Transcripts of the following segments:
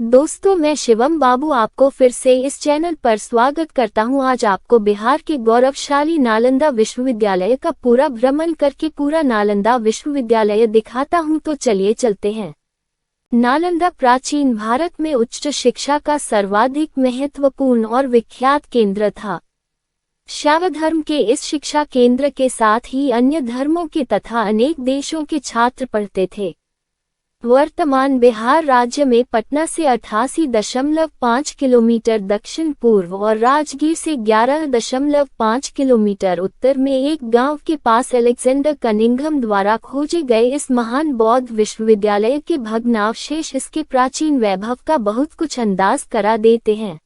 दोस्तों, मैं शिवम बाबू आपको फिर से इस चैनल पर स्वागत करता हूं। आज आपको बिहार के गौरवशाली नालंदा विश्वविद्यालय का पूरा भ्रमण करके पूरा नालंदा विश्वविद्यालय दिखाता हूं, तो चलिए चलते हैं। नालंदा प्राचीन भारत में उच्च शिक्षा का सर्वाधिक महत्वपूर्ण और विख्यात केंद्र था। शैव धर्म के इस शिक्षा केंद्र के साथ ही अन्य धर्मों के तथा अनेक देशों के छात्र पढ़ते थे। वर्तमान बिहार राज्य में पटना से 88.5 किलोमीटर दक्षिण पूर्व और राजगीर से 11.5 किलोमीटर उत्तर में एक गांव के पास अलेक्जेंडर कनिंघम द्वारा खोजे गए इस महान बौद्ध विश्वविद्यालय के भग्नावशेष इसके प्राचीन वैभव का बहुत कुछ अंदाज करा देते हैं।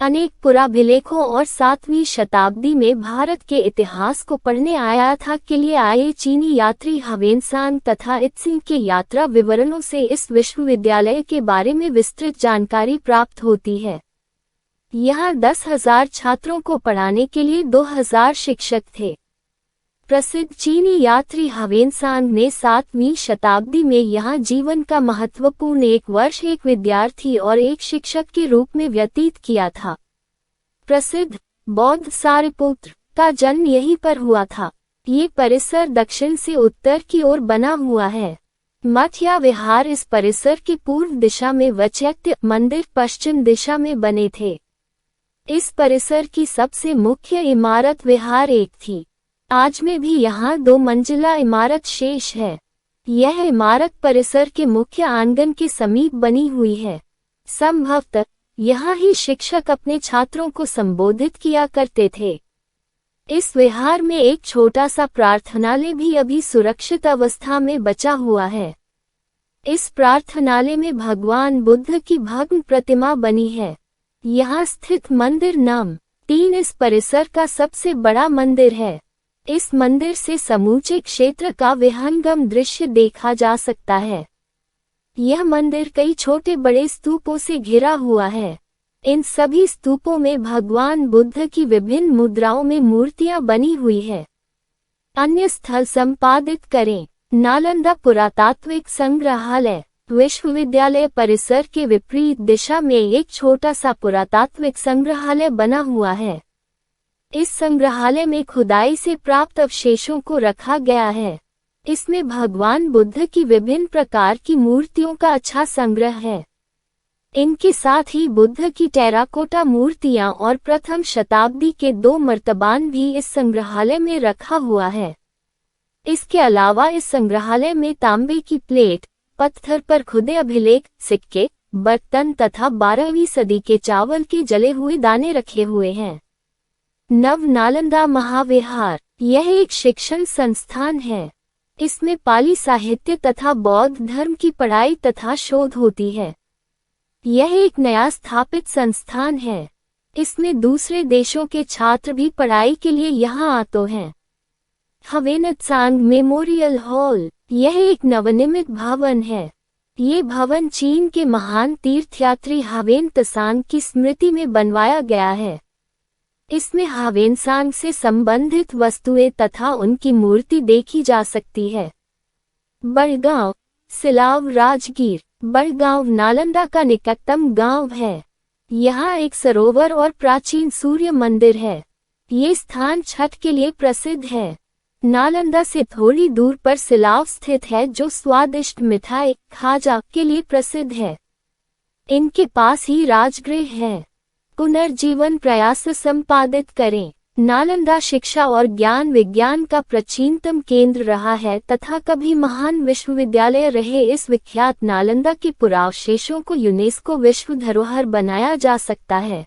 अनेक पुराभिलेखों और 7वीं शताब्दी में भारत के इतिहास को पढ़ने आयाथा के लिए आए चीनी यात्री ह्वेनसांग तथा इत्सिंग के यात्रा विवरणों से इस विश्वविद्यालय के बारे में विस्तृत जानकारी प्राप्त होती है। यहाँ 10,000 छात्रों को पढ़ाने के लिए 2,000 शिक्षक थे। प्रसिद्ध चीनी यात्री ह्वेनसांग ने 7वीं शताब्दी में यहाँ जीवन का महत्वपूर्ण 1 वर्ष एक विद्यार्थी और एक शिक्षक के रूप में व्यतीत किया था। प्रसिद्ध बौद्ध सारिपुत्र का जन्म यहीं पर हुआ था। ये परिसर दक्षिण से उत्तर की ओर बना हुआ है। मठ या विहार इस परिसर की पूर्व दिशा में व चैत्य मंदिर पश्चिम दिशा में बने थे। इस परिसर की सबसे मुख्य इमारत विहार 1 थी। आज में भी यहाँ 2 मंजिला इमारत शेष है। यह इमारत परिसर के मुख्य आंगन के समीप बनी हुई है। संभवतः यहाँ ही शिक्षक अपने छात्रों को संबोधित किया करते थे। इस विहार में एक छोटा सा प्रार्थनालय भी अभी सुरक्षित अवस्था में बचा हुआ है। इस प्रार्थनालय में भगवान बुद्ध की भव्य प्रतिमा बनी है। यहाँ स्थित मंदिर नंबर 3 इस परिसर का सबसे बड़ा मंदिर है। इस मंदिर से समूचे क्षेत्र का विहंगम दृश्य देखा जा सकता है। यह मंदिर कई छोटे बड़े स्तूपों से घिरा हुआ है। इन सभी स्तूपों में भगवान बुद्ध की विभिन्न मुद्राओं में मूर्तियां बनी हुई है। अन्य स्थल संपादित करें। नालंदा पुरातात्विक संग्रहालय। विश्वविद्यालय परिसर के विपरीत दिशा में एक छोटा सा पुरातात्विक संग्रहालय बना हुआ है। इस संग्रहालय में खुदाई से प्राप्त अवशेषों को रखा गया है। इसमें भगवान बुद्ध की विभिन्न प्रकार की मूर्तियों का अच्छा संग्रह है। इनके साथ ही बुद्ध की टेराकोटा मूर्तियां और प्रथम शताब्दी के 2 मर्तबान भी इस संग्रहालय में रखा हुआ है। इसके अलावा इस संग्रहालय में तांबे की प्लेट, पत्थर पर खुदे अभिलेख, सिक्के, बर्तन तथा 12वीं सदी के चावल के जले हुए दाने रखे हुए हैं। नव नालंदा महाविहार। यह एक शिक्षण संस्थान है। इसमें पाली साहित्य तथा बौद्ध धर्म की पढ़ाई तथा शोध होती है। यह एक नया स्थापित संस्थान है। इसमें दूसरे देशों के छात्र भी पढ़ाई के लिए यहाँ आते हैं। Hiuen Tsang memorial hall. यह एक नवनिर्मित भवन है। ये भवन चीन के महान तीर्थयात्री ह्वेनत्सांग की स्मृति में बनवाया गया है। इसमें ह्वेनसांग से संबंधित वस्तुएं तथा उनकी मूर्ति देखी जा सकती है। बड़गांव। सिलाव राजगीर। बड़गांव नालंदा का निकटतम गांव है। यहाँ एक सरोवर और प्राचीन सूर्य मंदिर है। ये स्थान छठ के लिए प्रसिद्ध है। नालंदा से थोड़ी दूर पर सिलाव स्थित है, जो स्वादिष्ट मिठाई खाजा के लिए प्रसिद्ध है। इनके पास ही राजगृह है। पुनर्जीवन प्रयास संपादित करें। नालंदा शिक्षा और ज्ञान विज्ञान का प्राचीनतम केंद्र रहा है तथा कभी महान विश्वविद्यालय रहे। इस विख्यात नालंदा के पुरावशेषों को यूनेस्को विश्व धरोहर बनाया जा सकता है।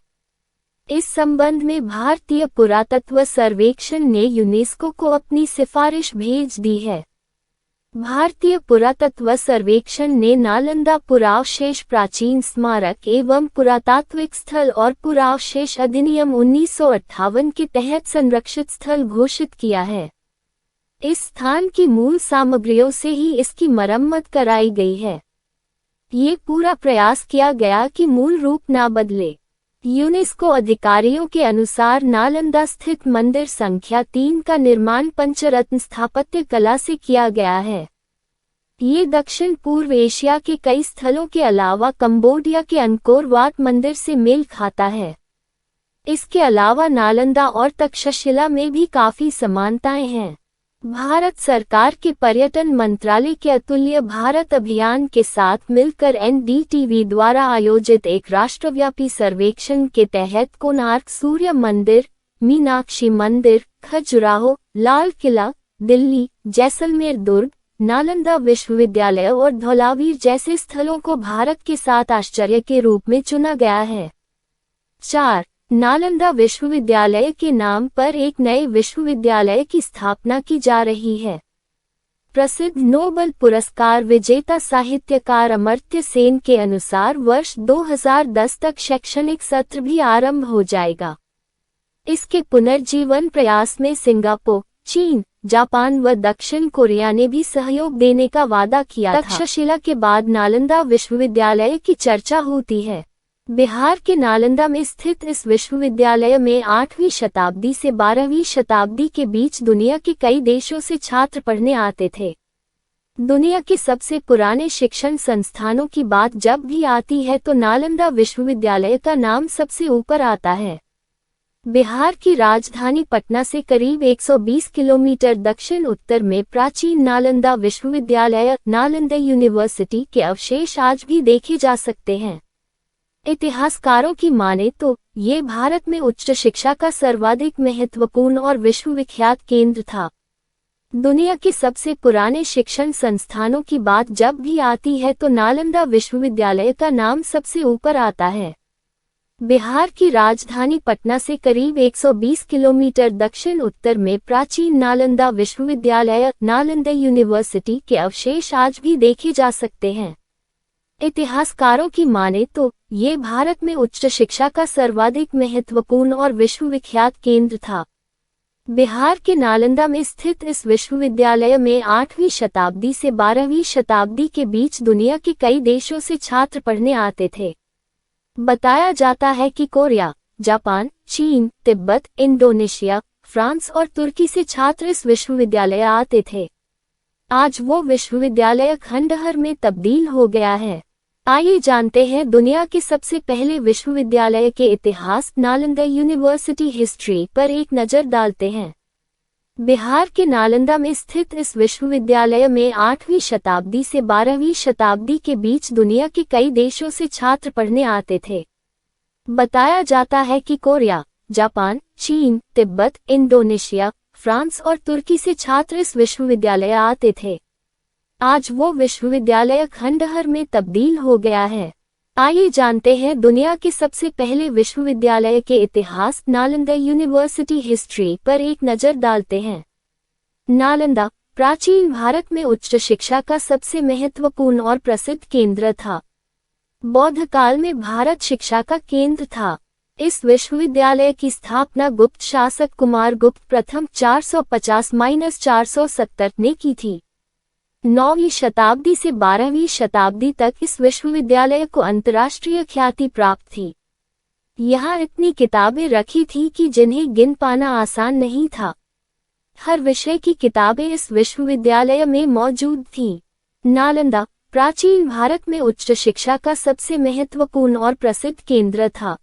इस संबंध में भारतीय पुरातत्व सर्वेक्षण ने यूनेस्को को अपनी सिफारिश भेज दी है। भारतीय पुरातत्व सर्वेक्षण ने नालंदा पुरावशेष प्राचीन स्मारक एवं पुरातात्विक स्थल और पुरावशेष अधिनियम 1958 के तहत संरक्षित स्थल घोषित किया है। इस स्थान की मूल सामग्रियों से ही इसकी मरम्मत कराई गई है। ये पूरा प्रयास किया गया कि मूल रूप न बदले। यूनेस्को अधिकारियों के अनुसार नालंदा स्थित मंदिर संख्या 3 का निर्माण पंचरत्न स्थापत्य कला से किया गया है। ये दक्षिण पूर्व एशिया के कई स्थलों के अलावा कंबोडिया के अंकोर वाट मंदिर से मेल खाता है। इसके अलावा नालंदा और तक्षशिला में भी काफी समानताएं हैं। भारत सरकार के पर्यटन मंत्रालय के अतुल्य भारत अभियान के साथ मिलकर एनडीटीवी द्वारा आयोजित एक राष्ट्रव्यापी सर्वेक्षण के तहत कोणार्क सूर्य मंदिर, मीनाक्षी मंदिर, खजुराहो, लाल किला, दिल्ली, जैसलमेर दुर्ग, नालंदा विश्वविद्यालय और धौलावीर जैसे स्थलों को भारत के 7 आश्चर्य के रूप में चुना गया है। 4. नालंदा विश्वविद्यालय के नाम पर एक नए विश्वविद्यालय की स्थापना की जा रही है। प्रसिद्ध नोबेल पुरस्कार विजेता साहित्यकार अमर्त्य सेन के अनुसार वर्ष 2010 तक शैक्षणिक सत्र भी आरंभ हो जाएगा। इसके पुनर्जीवन प्रयास में सिंगापुर, चीन, जापान व दक्षिण कोरिया ने भी सहयोग देने का वादा किया था। तक्षशिला के बाद नालंदा विश्वविद्यालय की चर्चा होती है। बिहार के नालंदा में स्थित इस विश्वविद्यालय में 8वीं शताब्दी से 12वीं शताब्दी के बीच दुनिया के कई देशों से छात्र पढ़ने आते थे। दुनिया के सबसे पुराने शिक्षण संस्थानों की बात जब भी आती है तो नालंदा विश्वविद्यालय का नाम सबसे ऊपर आता है। बिहार की राजधानी पटना से करीब 120 किलोमीटर दक्षिण उत्तर में प्राचीन नालंदा विश्वविद्यालय, नालंदा यूनिवर्सिटी के अवशेष आज भी देखे जा सकते हैं। इतिहासकारों की माने तो ये भारत में उच्च शिक्षा का सर्वाधिक महत्वपूर्ण और विश्वविख्यात केंद्र था। दुनिया के सबसे पुराने शिक्षण संस्थानों की बात जब भी आती है तो नालंदा विश्वविद्यालय का नाम सबसे ऊपर आता है। बिहार की राजधानी पटना से करीब 120 किलोमीटर दक्षिण उत्तर में प्राचीन नालंदा विश्वविद्यालय, नालंदा यूनिवर्सिटी के अवशेष आज भी देखे जा सकते हैं। इतिहासकारों की माने तो ये भारत में उच्च शिक्षा का सर्वाधिक महत्वपूर्ण और विश्वविख्यात केंद्र था। बिहार के नालंदा में स्थित इस विश्वविद्यालय में 8वीं शताब्दी से 12वीं शताब्दी के बीच दुनिया के कई देशों से छात्र पढ़ने आते थे। बताया जाता है कि कोरिया, जापान, चीन, तिब्बत, इंडोनेशिया, फ्रांस और तुर्की से छात्र इस विश्वविद्यालय आते थे। आज वो विश्वविद्यालय खंडहर में तब्दील हो गया है। आइए जानते हैं दुनिया के सबसे पहले विश्वविद्यालय के इतिहास, नालंदा यूनिवर्सिटी हिस्ट्री पर एक नज़र डालते हैं। बिहार के नालंदा में स्थित इस विश्वविद्यालय में 8वीं शताब्दी से 12वीं शताब्दी के बीच दुनिया के कई देशों से छात्र पढ़ने आते थे। बताया जाता है कि कोरिया, जापान, चीन, तिब्बत, इंडोनेशिया, फ्रांस और तुर्की से छात्र इस विश्वविद्यालय आते थे। आज वो विश्वविद्यालय खंडहर में तब्दील हो गया है। आइए जानते हैं दुनिया के सबसे पहले विश्वविद्यालय के इतिहास, नालंदा यूनिवर्सिटी हिस्ट्री पर एक नज़र डालते हैं। नालंदा प्राचीन भारत में उच्च शिक्षा का सबसे महत्वपूर्ण और प्रसिद्ध केंद्र था। बौद्ध काल में भारत शिक्षा का केंद्र था। इस विश्वविद्यालय की स्थापना गुप्त शासक कुमारगुप्त प्रथम 450-470 ने की थी। 9वीं शताब्दी से 12वीं शताब्दी तक इस विश्वविद्यालय को अंतर्राष्ट्रीय ख्याति प्राप्त थी। यहाँ इतनी किताबें रखी थी कि जिन्हें गिन पाना आसान नहीं था। हर विषय की किताबें इस विश्वविद्यालय में मौजूद थीं। नालंदा प्राचीन भारत में उच्च शिक्षा का सबसे महत्वपूर्ण और प्रसिद्ध केंद्र था।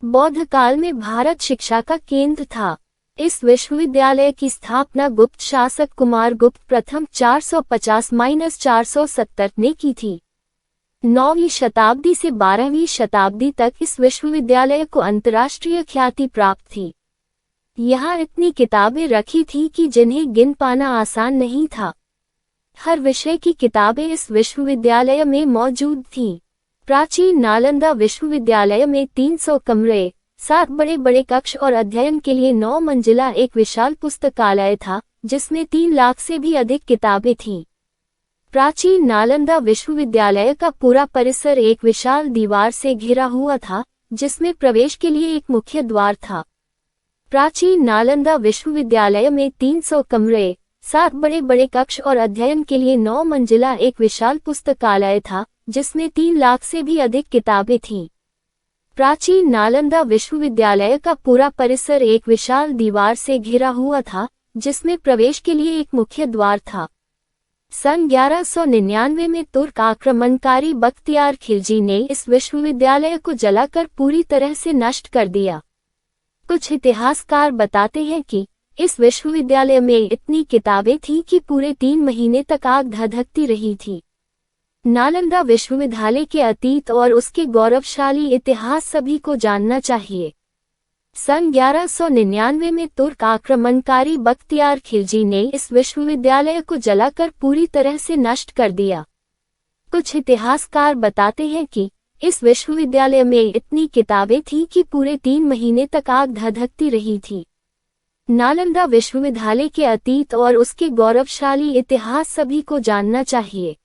बौद्ध काल में भारत शिक्षा का केंद्र था। इस विश्वविद्यालय की स्थापना गुप्त शासक कुमारगुप्त प्रथम 450-470 ने की थी। 9वीं शताब्दी से 12वीं शताब्दी तक इस विश्वविद्यालय को अंतर्राष्ट्रीय ख्याति प्राप्त थी। यहाँ इतनी किताबें रखी थी कि जिन्हें गिन पाना आसान नहीं था। हर विषय की किताबें इस विश्वविद्यालय में मौजूद थीं। प्राचीन नालंदा विश्वविद्यालय में 300 कमरे, 7 बड़े बड़े कक्ष और अध्ययन के लिए 9 मंजिला एक विशाल पुस्तकालय था, जिसमें 3 लाख से भी अधिक किताबें थीं। प्राचीन नालंदा विश्वविद्यालय का पूरा परिसर एक विशाल दीवार से घिरा हुआ था, जिसमें प्रवेश के लिए एक मुख्य द्वार था। प्राचीन नालंदा विश्वविद्यालय में 300 कमरे, 7 बड़े बड़े कक्ष और अध्ययन के लिए 9 मंजिला एक विशाल पुस्तकालय था, जिसमें 3 लाख से भी अधिक किताबें थीं। प्राचीन नालंदा विश्वविद्यालय का पूरा परिसर एक विशाल दीवार से घिरा हुआ था, जिसमें प्रवेश के लिए एक मुख्य द्वार था। सन 1199 में तुर्क आक्रमणकारी बख्तियार खिलजी ने इस विश्वविद्यालय को जलाकर पूरी तरह से नष्ट कर दिया। कुछ इतिहासकार बताते हैं कि इस विश्वविद्यालय में इतनी किताबें थीं कि पूरे 3 महीने तक आग धधकती रही थी। नालंदा विश्वविद्यालय के अतीत और उसके गौरवशाली इतिहास सभी को जानना चाहिए। सन 1199 में तुर्क आक्रमणकारी बख्तियार खिलजी ने इस विश्वविद्यालय को जलाकर पूरी तरह से नष्ट कर दिया। कुछ इतिहासकार बताते हैं कि इस विश्वविद्यालय में इतनी किताबें थीं कि पूरे 3 महीने तक आग धधकती रही थी। नालंदा विश्वविद्यालय के अतीत और उसके गौरवशाली इतिहास सभी को जानना चाहिए।